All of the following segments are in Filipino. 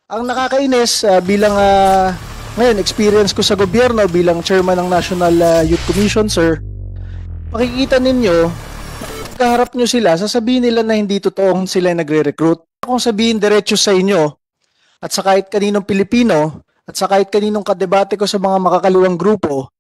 Ang nakakainis bilang ngayon experience ko sa gobyerno bilang chairman ng National Youth Commission, sir, makikita ninyo, kaharap nyo sila, sasabihin nila na hindi totoong sila yung nagre-recruit. Kung sabihin diretso sa inyo at sa kahit kaninong Pilipino at sa kahit kaninong kadebate ko sa mga makakaliwang grupo,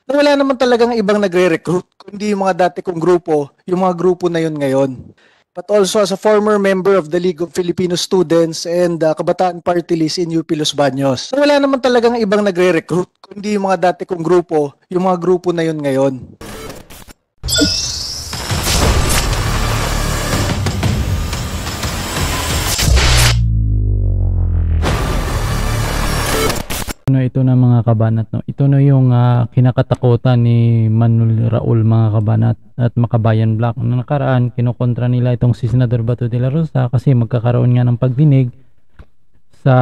na wala naman talagang ibang nagre-recruit, kundi yung mga dati kong grupo, yung mga grupo na yun ngayon. But also as a former member of the League of Filipino Students and Kabataan Party List in UP Los Baños. So wala naman talagang ibang nagre-recruit, kundi yung mga dati kong grupo, yung mga grupo na yun ngayon. Ito na mga kabanat, no? Ito na yung kinakatakutan ni Manuel Raul, mga kabanat, at Makabayan Black. Noong nakaraan, kinukontra nila itong si Senador Bato de la Rosa kasi magkakaroon nga ng pagdinig sa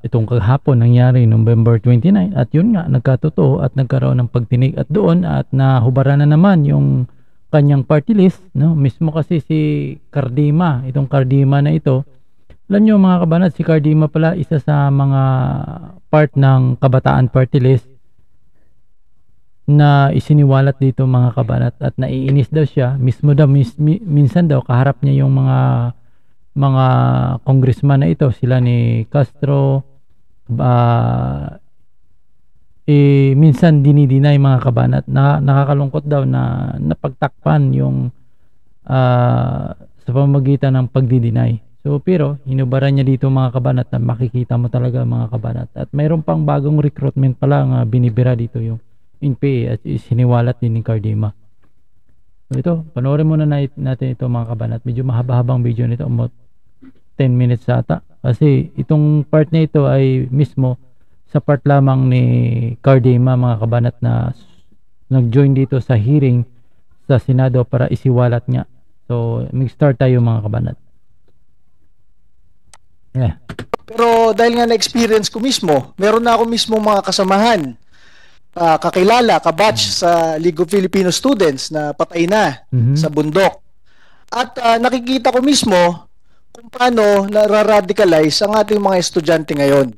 itong kahapon nangyari November 29, at yun nga nagkatotoo at nagkaroon ng pagdinig at doon at nahubaran na naman yung kanyang party list, no? Mismo kasi si Cardima, itong Cardima na ito, alam nyo mga kabanat, si Cardima pala isa sa mga part ng Kabataan Party List na isiniwalat dito mga kabanat, at naiinis daw siya mismo daw minsan daw kaharap niya yung mga congressman na ito, sila ni Castro, minsan dinidinay mga kabanat, na nakakalungkot daw na napagtakpan yung sa pamamagitan ng pagdidinay. So pero hinubaran niya dito mga kabanat na makikita mo talaga mga kabanat, at mayroon pang bagong recruitment pala nga binibira dito yung NPA at siniwalat din ni Cardima. So ito, panoorin muna natin ito mga kabanat. Medyo mahaba-habang video nito, about 10 minutes ata, kasi itong part na ito ay mismo sa part lamang ni Cardima mga kabanat na nag-join dito sa hearing sa Senado para isiwalat niya. So mag-start tayo mga kabanat. Yeah. Pero dahil nga na-experience ko mismo, meron na ako mismo mga kasamahan, kakilala, kabatch sa League of Filipino Students na patay na sa bundok. At nakikita ko mismo kung paano nararadicalize ang ating mga estudyante ngayon.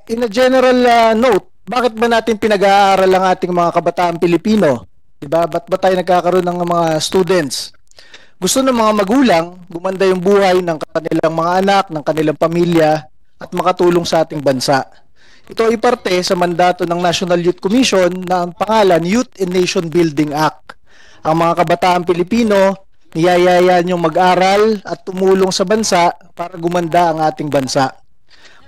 In a general note, bakit ba natin pinag-aaral ang ating mga kabataan Pilipino? Diba? Ba't ba tayo nagkakaroon ng mga students? Gusto ng mga magulang gumanda yung buhay ng kanilang mga anak, ng kanilang pamilya, at makatulong sa ating bansa. Ito ay parte sa mandato ng National Youth Commission na ang pangalan Youth and Nation Building Act. Ang mga kabataan Pilipino, niyayayaan yung mag-aral at tumulong sa bansa para gumanda ang ating bansa.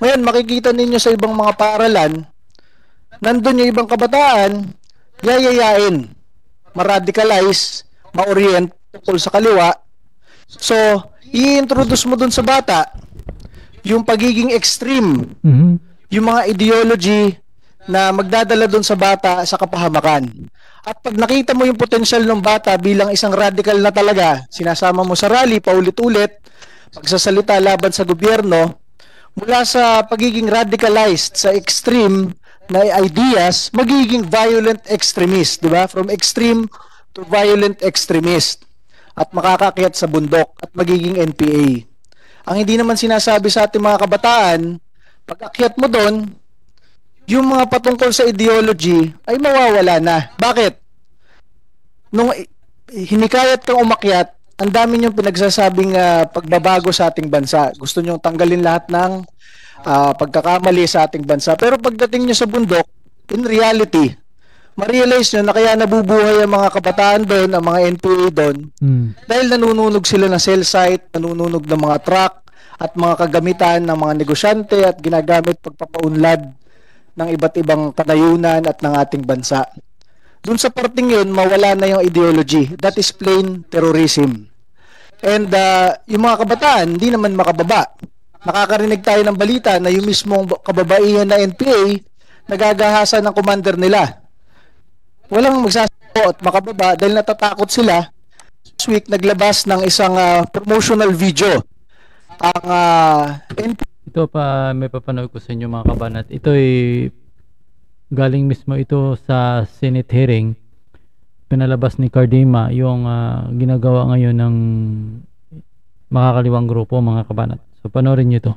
Ngayon, makikita ninyo sa ibang mga paaralan, nandun yung ibang kabataan, yayayain, ma-radicalize, ma-orient tungkol sa kaliwa. So, i-introduce mo dun sa bata yung pagiging extreme, yung mga ideology na magdadala dun sa bata sa kapahamakan. At pag nakita mo yung potential ng bata bilang isang radical na talaga, sinasama mo sa rally paulit-ulit, pagsasalita laban sa gobyerno, mula sa pagiging radicalized sa extreme na ideas, magiging violent extremist, di ba? From extreme to violent extremist, at makakakyat sa bundok at magiging NPA. Ang hindi naman sinasabi sa ating mga kabataan, pag akyat mo doon, yung mga patungkol sa ideology ay mawawala na. Bakit? Nung hinikayat kang umakyat, ang dami niyong pinagsasabing pagbabago sa ating bansa. Gusto niyong tanggalin lahat ng pagkakamali sa ating bansa. Pero pagdating niyo sa bundok, in reality, ma-realize nyo na kaya nabubuhay ang mga kabataan doon, ang mga NPA doon, dahil nanununog sila ng cell site, nanununog ng mga truck at mga kagamitan ng mga negosyante at ginagamit pagpapaunlad ng iba't ibang kanayunan at ng ating bansa. Doon sa parting yun, mawala na yung ideology. That is plain terrorism. And yung mga kabataan, hindi naman makababa. Nakakarinig tayo ng balita na yung mismong kababaihan na NPA, nagagahasan ng commander nila. Walang magsasabi at makababa dahil natatakot sila. This week, naglabas ng isang promotional video. Ang ito pa, may papanood ko sa inyo mga kabanat. Ito ay galing mismo ito sa Senate hearing. Pinalabas ni Cardima yung ginagawa ngayon ng makakaliwang grupo mga kabanat. So panoorin nyo ito.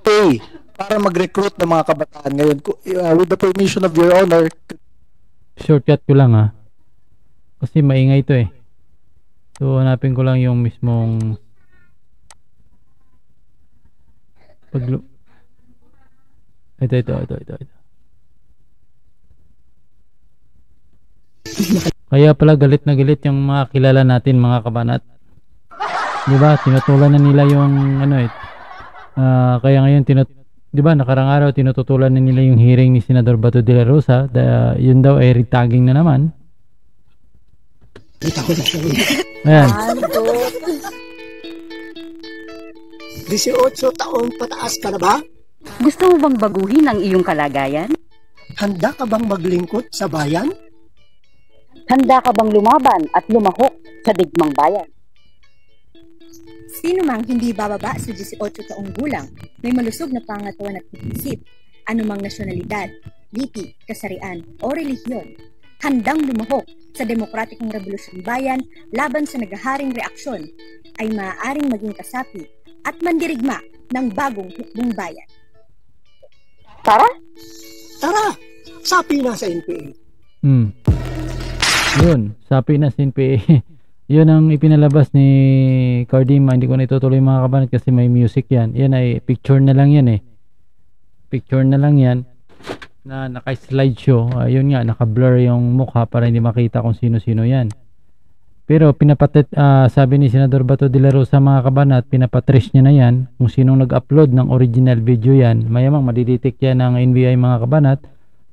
pay para mag-recruit ng mga kabataan ngayon. With the permission of your honor, Shortcut ko lang kasi maingay ito eh. So hanapin ko lang yung mismong ito. Kaya pala galit na galit yung mga kilala natin, mga kabanat. 'Di ba? Tinutulan na nila yung kaya ngayon 'di ba, nakarang araw tinututulan na nila yung hearing ni Senador Bato de la Rosa. Yun daw ay retagging na naman. Ayan. 18 taong pataas ka na ba? Gusto mo bang baguhin ang iyong kalagayan? Handa ka bang maglingkod sa bayan? Handa ka bang lumaban at lumahok sa digmang bayan? Sino mang hindi bababa sa 18 taong gulang, may malusog na pangatawan at isip, anumang nasyonalidad, lipi, kasarian o relihiyon, handang lumahok sa demokratikong revolusyon bayan laban sa nagaharing reaksyon, ay maaaring maging kasapi at mandirigma ng bagong hukbong bayan. Tara! Tara! Sapi na sa NPA. Yun, sapi na sa NPA. Yun ang ipinalabas ni Cardima. Hindi ko na itutuloy mga kabanat kasi may music yan. Yan ay picture na lang yan Picture na lang yan na naka-slideshow. Yun nga, naka-blur yung mukha para hindi makita kung sino-sino yan. Pero sabi ni Senador Bato de la Rosa mga kabanat, pinapatrace niya na yan kung sinong nag-upload ng original video yan. Mayamang madidetect yan ng NBI mga kabanat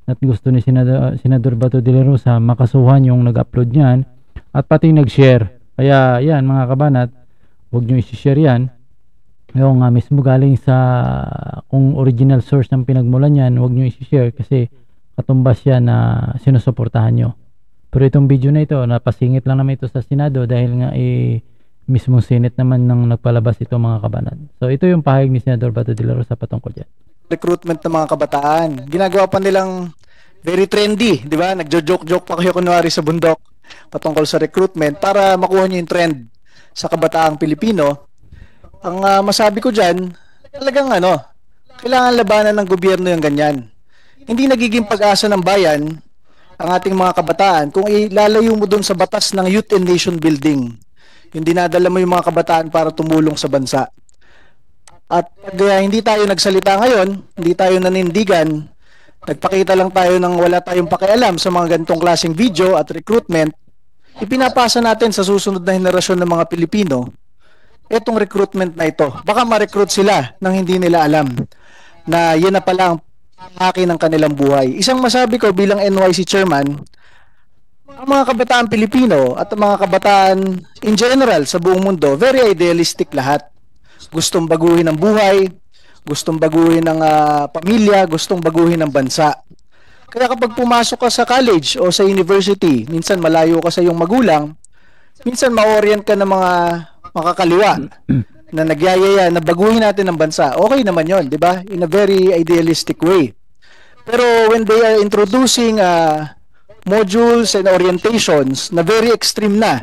at gusto ni Senador Bato de la Rosa makasuhan yung nag-upload niyan at pati nag-share. Kaya yan mga kabanat, huwag nyo isi-share yan. Yung mismo galing sa kung original source ng pinagmulan yan, huwag nyo isi-share kasi katumbas yan na sinusuportahan nyo. Pero itong video na ito, napasingit lang naman ito sa Senado dahil nga mismong Senate naman nang nagpalabas ito mga kabanat. So ito yung pahayag ni Senador Bato de la Rosa patungkol dyan. Recruitment ng mga kabataan. Ginagawa pa nilang very trendy, di ba? Nagjo-joke-joke pa kayo kunwari sa bundok patungkol sa recruitment para makuha nyo yung trend sa kabataang Pilipino. Ang masabi ko dyan, talagang kailangan labanan ng gobyerno yung ganyan. Hindi nagiging pag-asa ng bayan ang ating mga kabataan kung ilalayo mo dun sa batas ng Youth and Nation Building. Yung dinadala mo yung mga kabataan para tumulong sa bansa. At pag hindi tayo nagsalita ngayon, hindi tayo nanindigan, nagpakita lang tayo ng wala tayong pakialam sa mga ganitong klaseng video at recruitment, ipinapasa natin sa susunod na henerasyon ng mga Pilipino etong recruitment na ito. Baka ma-recruit sila nang hindi nila alam na yan na pala ang haki ng kanilang buhay. Isang masabi ko bilang NYC chairman, ang mga kabataan Pilipino at ang mga kabataan in general sa buong mundo, very idealistic lahat. Gustong baguhin ang buhay, gustong baguhin ang pamilya, gustong baguhin ang bansa. Kaya kapag pumasok ka sa college o sa university, minsan malayo ka sa iyong magulang, minsan ma-orient ka ng mga makakaliwa na nagyayaya na baguhin natin ang bansa. Okay naman yon, di ba? In a very idealistic way. Pero when they are introducing modules and orientations na very extreme na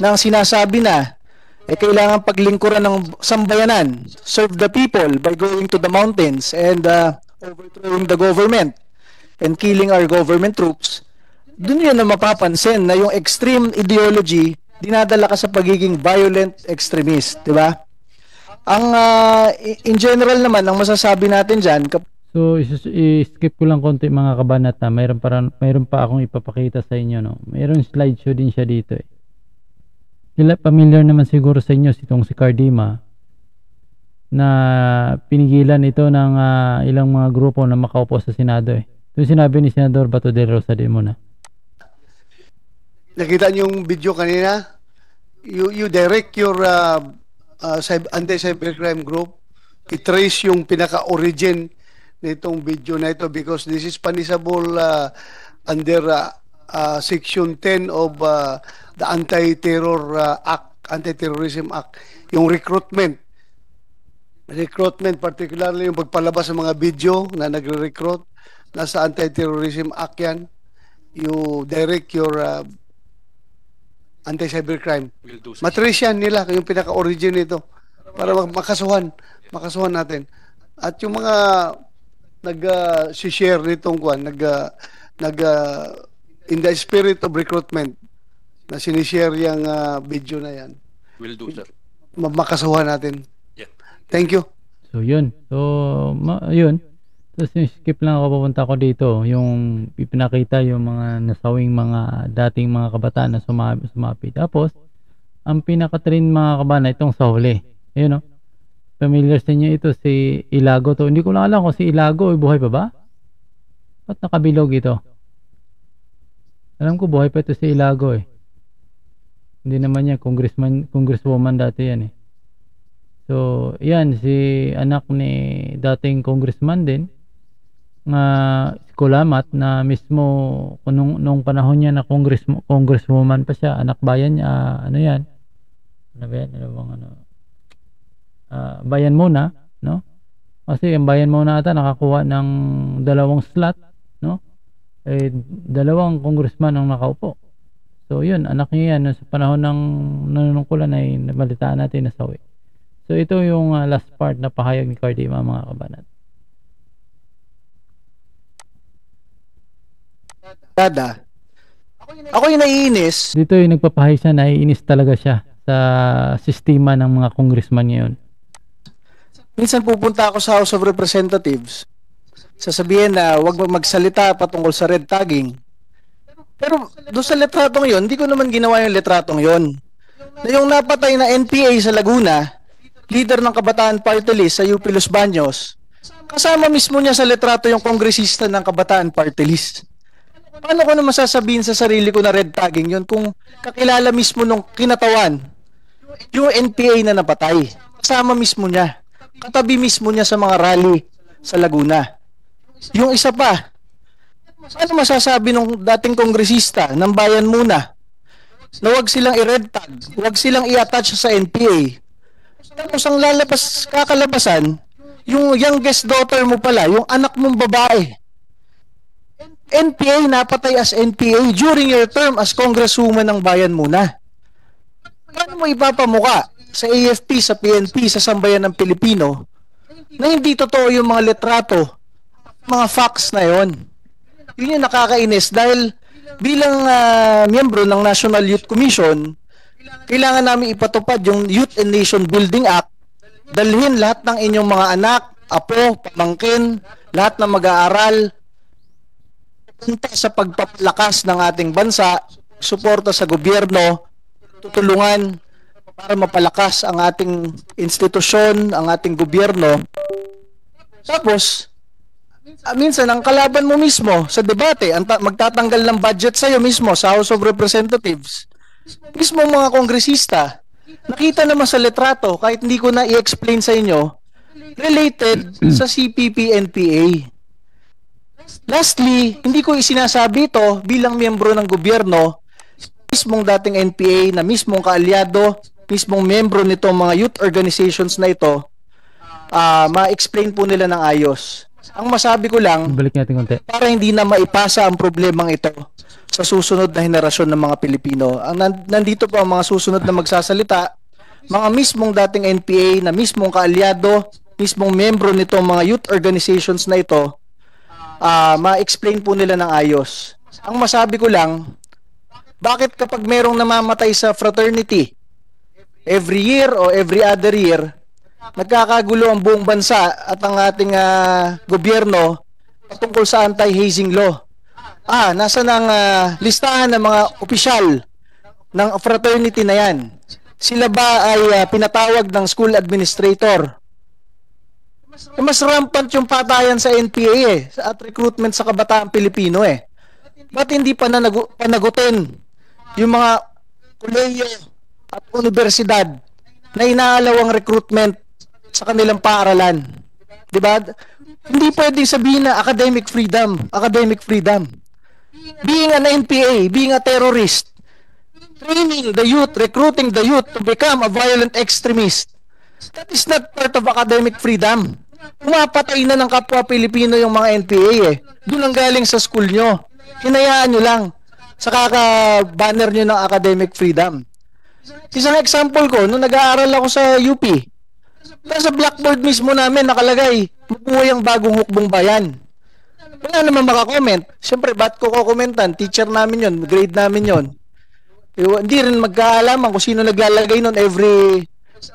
ang sinasabi na kailangan paglingkuran ng sambayanan, serve the people by going to the mountains and overthrowing the government and killing our government troops, dun yun na mapapansin na yung extreme ideology dinadala ka sa pagiging violent extremist, di ba? Ang in general naman, ang masasabi natin dyan, so i-skip ko lang konti mga kabanat na mayroon pa akong ipapakita sa inyo, no. Mayroon slideshow din siya dito Familiar naman siguro sa inyo itong si Cardima na pinigilan ito ng ilang mga grupo na makaupo sa Senado Ito sinabi ni Senador Bato de la Rosa din muna. Nakita niyo yung video kanina? You direct your anti-cybercrime group. I-trace yung pinaka-origin nitong video na ito because this is punishable under Section 10 of the Anti-Terrorism Act. Yung recruitment, particularly yung pagpalabas ng mga video na nagre-recruit, nasa Anti-Terrorism Act yan. You direct your anti-cybercrime. Matrace yan nila yung pinaka-origin nito para makasuhan natin. At yung mga nag-share nitong kwan, in the spirit of recruitment na sinishare yung video na yan. Will do, sir. Makasuhan natin. Yeah. Thank you. So yun. So yun. Tapos skip lang ako, papunta ko dito. Yung ipinakita yung mga nasawing mga dating mga kabataan na sumapi. Tapos, ang pinaka-train mga kabana, itong sa huli. Ayun o. Familiar sa inyo ito, si Ilago to. Hindi ko lang alam kung si Ilago ay buhay pa ba? Ba't nakabilog ito? Alam ko buhay pa ito si Ilago eh. Hindi naman niya, congresswoman dati yan eh. So, yan, si anak ni dating congressman din, si Kulamat, na mismo nung panahon niya na congresswoman pa siya, anak bayan niya, ano yan? Ano ba yan? Ano bang ano? Bayan muna, no? Kasi ang bayan muna ata nakakuha ng 2 slot, no? Eh, 2 congressman ang nakaupo. So, yun, anak niya yan, sa panahon ng nanunungkulan ay nabalitaan natin na sawi. So, ito yung last part na pahayag ni Cardima, mga kabanat. Dada, ako yung naiinis. Dito yung nagpapahayag siya, naiinis talaga siya sa sistema ng mga congressman ngayon. Minsan pupunta ako sa House of Representatives, sasabihin na wag magsalita patungkol sa red tagging. Pero doon sa letratong yon, hindi ko naman ginawa yung letratong yon. Na yung napatay na NPA sa Laguna, leader ng Kabataan Party List sa UP Los Baños, kasama mismo niya sa letrato yung kongresista ng Kabataan Party List. Paano ko naman sasabihin sa sarili ko na red tagging yon kung kakilala mismo nung kinatawan yung NPA na napatay? Kasama mismo niya. Katabi mismo niya sa mga rally sa Laguna. Yung isa pa, ano masasabi ng dating kongresista ng bayan muna na wag silang i-red tag, wag silang i-attach sa NPA? Tapos ang kakalabasan, yung youngest daughter mo pala, yung anak mong babae, NPA, napatay as NPA during your term as congresswoman ng bayan muna. Paano mo ipapamuka sa AFP, sa PNP, sa sambayan ng Pilipino na hindi totoo yung mga letrato, mga facts na yon? Yun yung nakakainis dahil bilang miyembro ng National Youth Commission, kailangan namin ipatupad yung Youth and Nation Building Act, dalhin lahat ng inyong mga anak, apo, pamangkin, lahat na mag-aaral sa pagpapalakas ng ating bansa, suporta sa gobyerno, tutulungan para mapalakas ang ating institusyon, ang ating gobyerno. Tapos, minsan ang kalaban mo mismo sa debate, magtatanggal ng budget sa'yo mismo sa House of Representatives, mismo mga kongresista, nakita naman sa letrato, kahit hindi ko na i-explain sa inyo, related sa CPP-NPA. Lastly, hindi ko isinasabi ito bilang miyembro ng gobyerno, mismong dating NPA na mismong kaalyado, mismong miyembro nitong mga youth organizations na ito, ma-explain po nila ng ayos. Ang masabi ko lang, balik natin konti, para hindi na maipasa ang problemang ito sa susunod na henerasyon ng mga Pilipino. Nandito po ang mga susunod na magsasalita, mga mismong dating NPA na mismong kaalyado, mismong miyembro nitong mga youth organizations na ito, ma-explain po nila ng ayos. Ang masabi ko lang, bakit kapag merong namamatay sa fraternity, every year o every other year, nagkakagulo ang buong bansa at ang ating gobyerno patungkol sa anti-hazing law? Nasa ng listahan ng mga opisyal ng fraternity na yan. Sila ba ay pinatawag ng school administrator? Mas rampant yung patayan sa NPA at recruitment sa kabataan Pilipino Ba't hindi pa panagutin yung mga kolehiyo at universidad na inaalaw ang recruitment sa kanilang paaralan? Diba? Hindi pwedeng sabihin na academic freedom. Being an NPA, being a terrorist, training the youth, recruiting the youth to become a violent extremist, that is not part of academic freedom. Pumapatay na ng kapwa Pilipino yung mga NPA Doon ang galing sa school nyo. Hinayaan nyo lang sa kaka-banner nyo ng academic freedom. Isang example ko, nung nag-aaral ako sa UP, Nasa blackboard mismo namin nakalagay, mabuhay ang bagong hukbong bayan. Wala naman makakomment. Siyempre, ba't ko kukomentan? Teacher namin yon, grade namin yon. Hindi rin magkaalaman kung sino naglalagay nun every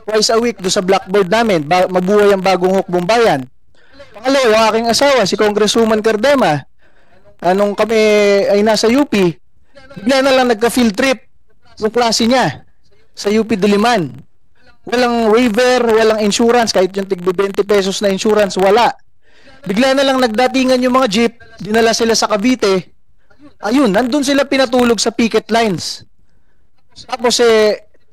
twice a week do sa blackboard namin. Mabuhay ang bagong hukbong bayan. Pangalawa, yung aking asawa, si Congresswoman Cardema, anong kami ay nasa UP, bigla na lang nagka-field trip yung klase niya sa UP Diliman. Walang waiver, walang insurance, kahit yung tig 20 pesos na insurance, wala. Bigla na lang nagdatingan yung mga jeep, dinala sila sa Cavite. Ayun, nandun sila pinatulog sa picket lines. Tapos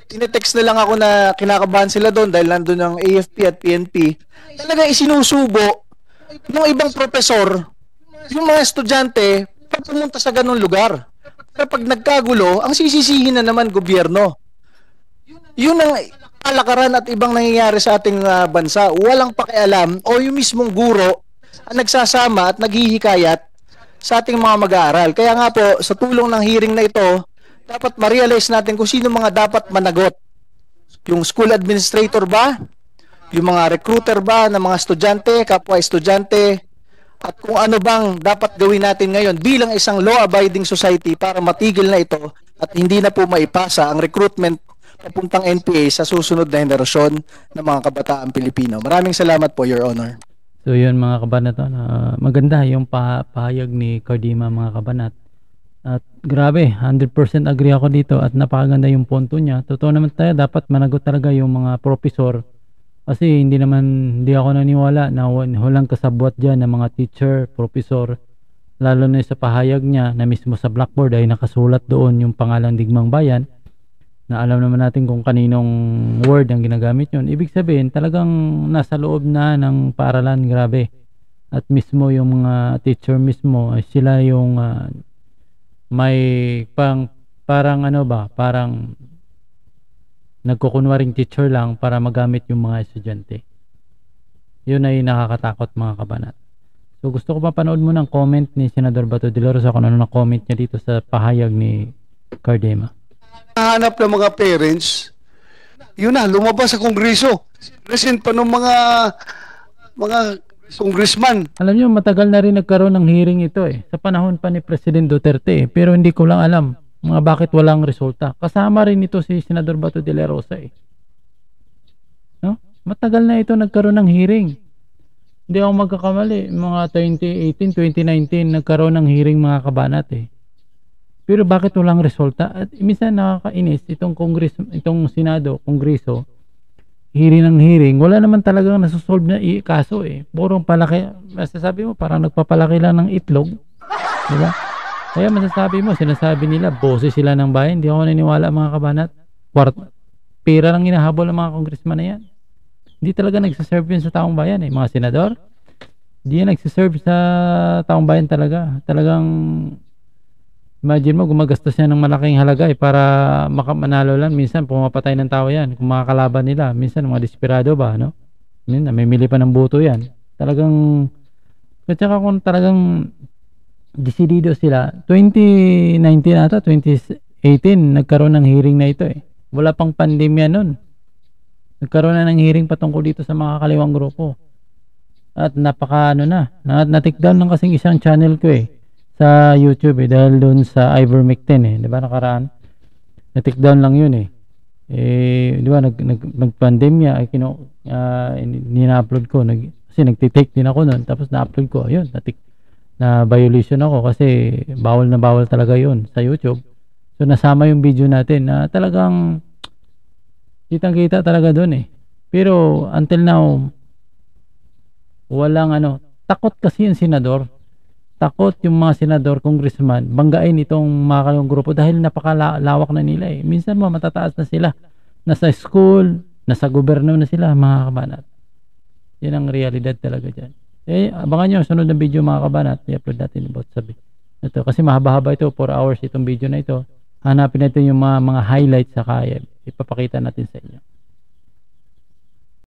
tinetext na lang ako na kinakabahan sila doon dahil nandun ang AFP at PNP. Talaga isinusubo ng ibang profesor, yung mga estudyante, pumunta sa ganung lugar. Pero pag nagkagulo, ang sisisihin na naman gobyerno. Yun ang kalakaran at ibang nangyayari sa ating bansa. Walang pakialam o yung mismong guro ang nagsasama at naghihikayat sa ating mga mag-aaral. Kaya nga po, sa tulong ng hearing na ito, dapat ma-realize natin kung sino mga dapat managot. Yung school administrator ba? Yung mga recruiter ba ng mga estudyante, kapwa estudyante? At kung ano bang dapat gawin natin ngayon bilang isang law-abiding society para matigil na ito at hindi na po maipasa ang recruitment papuntang NPA sa susunod na henerasyon ng mga kabataan Pilipino. Maraming salamat po, Your Honor. So yun mga kabanat, maganda yung pahayag ni Cardema mga kabanat. At grabe, 100% agree ako dito at napakaganda yung punto niya. Totoo naman tayo, dapat managot talaga yung mga profesor. Kasi hindi ako naniwala na walang kasabwat dyan ng mga teacher, profesor. Lalo na sa pahayag niya na mismo sa blackboard ay nakasulat doon yung pangalang Digmang Bayan. Na alam naman natin kung kaninong word ang ginagamit yun. Ibig sabihin talagang nasa loob na ng paaralan, grabe. At mismo yung mga teacher mismo ay sila yung may parang nagkukunwaring teacher lang para magamit yung mga estudyante. Yun ay nakakatakot mga kabanat. So gusto ko mapanood mo ng comment ni Senador Bato de la Rosa kung ano na comment niya dito sa pahayag ni Cardema. Hanap ng mga parents, yun na, lumabas sa kongreso. Present pa ng mga congressman. Alam niyo, matagal na rin nagkaroon ng hearing ito sa panahon pa ni President Duterte pero hindi ko lang alam mga bakit walang resulta. Kasama rin ito si Senador Bato de la Rosa No? Matagal na ito nagkaroon ng hearing. Hindi ako magkakamali, mga 2018, 2019 nagkaroon ng hearing mga kabanat Pero bakit walang resulta? At minsan nakakainis itong Senado, Kongreso, hearing ng hearing, wala naman talagang nasusolve na kaso Purong palaki, masasabi mo parang nagpapalaki lang ng itlog. Diba? Kaya sinasabi nila, boses sila ng bayan. Hindi ako naniniwala mga kabanat. Pera lang hinahabol ng mga congressman na yan. Hindi talaga nagsaserve yun sa taong bayan Mga senador, hindi yan nagsaserve sa taong bayan talaga. Talagang imagine mo, gumagastos yan ng malaking halaga para makamanalo lang. Minsan, pumapatay ng tao yan. Kung makakalaban nila, minsan, mga desperado ba, no? May mili pa ng buto yan. Talagang, at saka kung talagang desidido sila, 2019 ata, 2018, nagkaroon ng hearing na ito Wala pang pandemya nun. Nagkaroon na ng hearing patungkol dito sa mga kaliwang grupo. At na-take down ng kasing isang channel ko sa YouTube dahil doon sa Ivermectin 'di ba nakaraan na-take down lang yun 'di ba nagpandemya ay ni-upload ko kasi nagti-take din ako noon tapos na-upload ko ayun na violation ako kasi bawal na bawal talaga yun sa YouTube. So nasama yung video natin na talagang kitang-kita talaga doon pero until now walang takot kasi yung senador. Takot yung mga senador, congressman, banggain itong mga kayong grupo dahil napakalawak na nila Minsan matataas na sila. Nasa school, nasa gobyerno na sila, mga kabanat. Yan ang realidad talaga dyan. Abangan nyo, sunod na video mga kabanat, i-upload natin about sabi. Ito, kasi mahaba-haba ito, 4 hours itong video na ito. Hanapin natin yung mga highlights sa kaya. Ipapakita natin sa inyo.